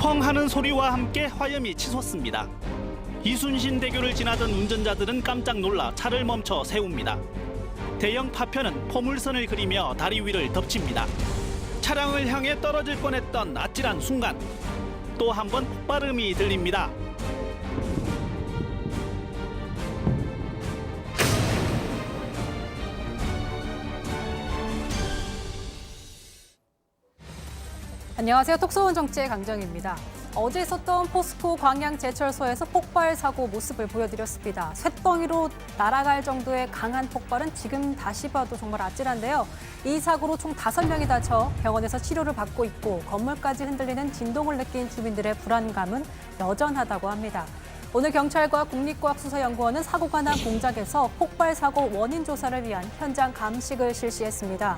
펑 하는 소리와 함께 화염이 치솟습니다. 이순신대교를 지나던 운전자들은 깜짝 놀라 차를 멈춰 세웁니다. 대형 파편은 포물선을 그리며 다리 위를 덮칩니다. 차량을 향해 떨어질 뻔했던 아찔한 순간, 또 한 번 폭발음이 들립니다. 안녕하세요. 톡쏘온 정치의 강정입니다. 어제 있었던 포스코 광양제철소에서 폭발 사고 모습을 보여드렸습니다. 쇳덩이로 날아갈 정도의 강한 폭발은 지금 다시 봐도 정말 아찔한데요. 이 사고로 총 5명이 다쳐 병원에서 치료를 받고 있고 건물까지 흔들리는 진동을 느낀 주민들의 불안감은 여전하다고 합니다. 오늘 경찰과 국립과학수사연구원은 사고가 난 공장에서 폭발 사고 원인 조사를 위한 현장 감식을 실시했습니다.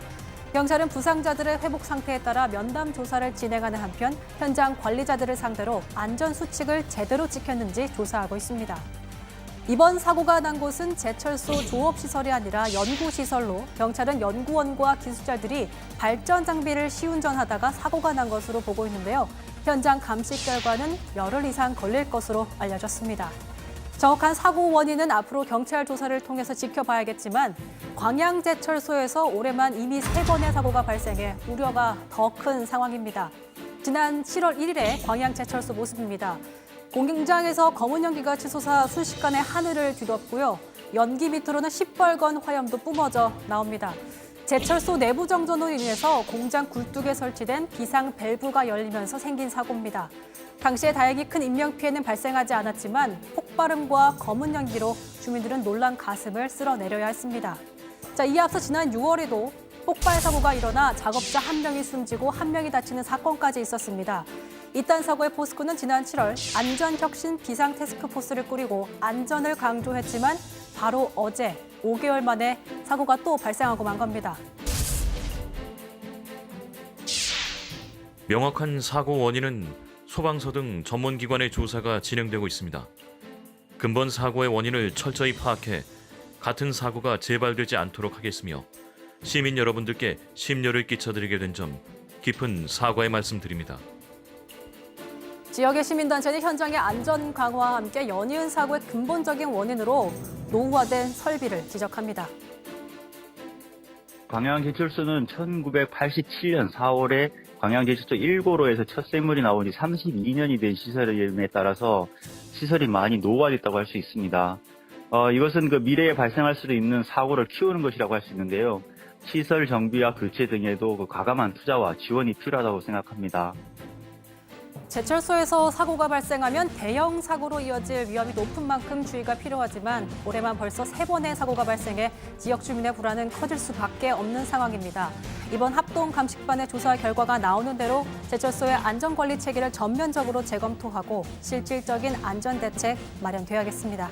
경찰은 부상자들의 회복 상태에 따라 면담 조사를 진행하는 한편 현장 관리자들을 상대로 안전 수칙을 제대로 지켰는지 조사하고 있습니다. 이번 사고가 난 곳은 제철소 조업시설이 아니라 연구시설로 경찰은 연구원과 기술자들이 발전 장비를 시운전하다가 사고가 난 것으로 보고 있는데요. 현장 감식 결과는 열흘 이상 걸릴 것으로 알려졌습니다. 정확한 사고 원인은 앞으로 경찰 조사를 통해서 지켜봐야겠지만 광양제철소에서 올해만 이미 3번의 사고가 발생해 우려가 더 큰 상황입니다. 지난 7월 1일에 광양제철소 모습입니다. 공장에서 검은 연기가 치솟아 순식간에 하늘을 뒤덮고요. 연기 밑으로는 시뻘건 화염도 뿜어져 나옵니다. 제철소 내부 정전으로 인해서 공장 굴뚝에 설치된 비상 밸브가 열리면서 생긴 사고입니다. 당시에 다행히 큰 인명피해는 발생하지 않았지만 폭발음과 검은 연기로 주민들은 놀란 가슴을 쓸어내려야 했습니다. 이에 앞서 지난 6월에도 폭발 사고가 일어나 작업자 1명이 숨지고 1명이 다치는 사건까지 있었습니다. 이딴 사고에 포스코는 지난 7월 안전혁신 비상태스크포스를 꾸리고 안전을 강조했지만 바로 어제 5개월 만에 사고가 또 발생하고 만 겁니다. 명확한 사고 원인은 소방서 등 전문기관의 조사가 진행되고 있습니다. 근본 사고의 원인을 철저히 파악해 같은 사고가 재발되지 않도록 하겠으며 시민 여러분들께 심려를 끼쳐드리게 된 점 깊은 사과의 말씀드립니다. 지역의 시민단체는 현장의 안전 강화와 함께 연이은 사고의 근본적인 원인으로 노후화된 설비를 지적합니다. 광양제철소는 1987년 4월에 광양제철소 1고로에서 첫 샘물이 나온 지 32년이 된 시설임에 따라서 시설이 많이 노후화됐다고 할 수 있습니다. 이것은 미래에 발생할 수도 있는 사고를 키우는 것이라고 할 수 있는데요. 시설 정비와 교체 등에도 과감한 투자와 지원이 필요하다고 생각합니다. 제철소에서 사고가 발생하면 대형 사고로 이어질 위험이 높은 만큼 주의가 필요하지만 올해만 벌써 3번의 사고가 발생해 지역 주민의 불안은 커질 수밖에 없는 상황입니다. 이번 합동 감식반의 조사 결과가 나오는 대로 제철소의 안전관리 체계를 전면적으로 재검토하고 실질적인 안전대책 마련돼야겠습니다.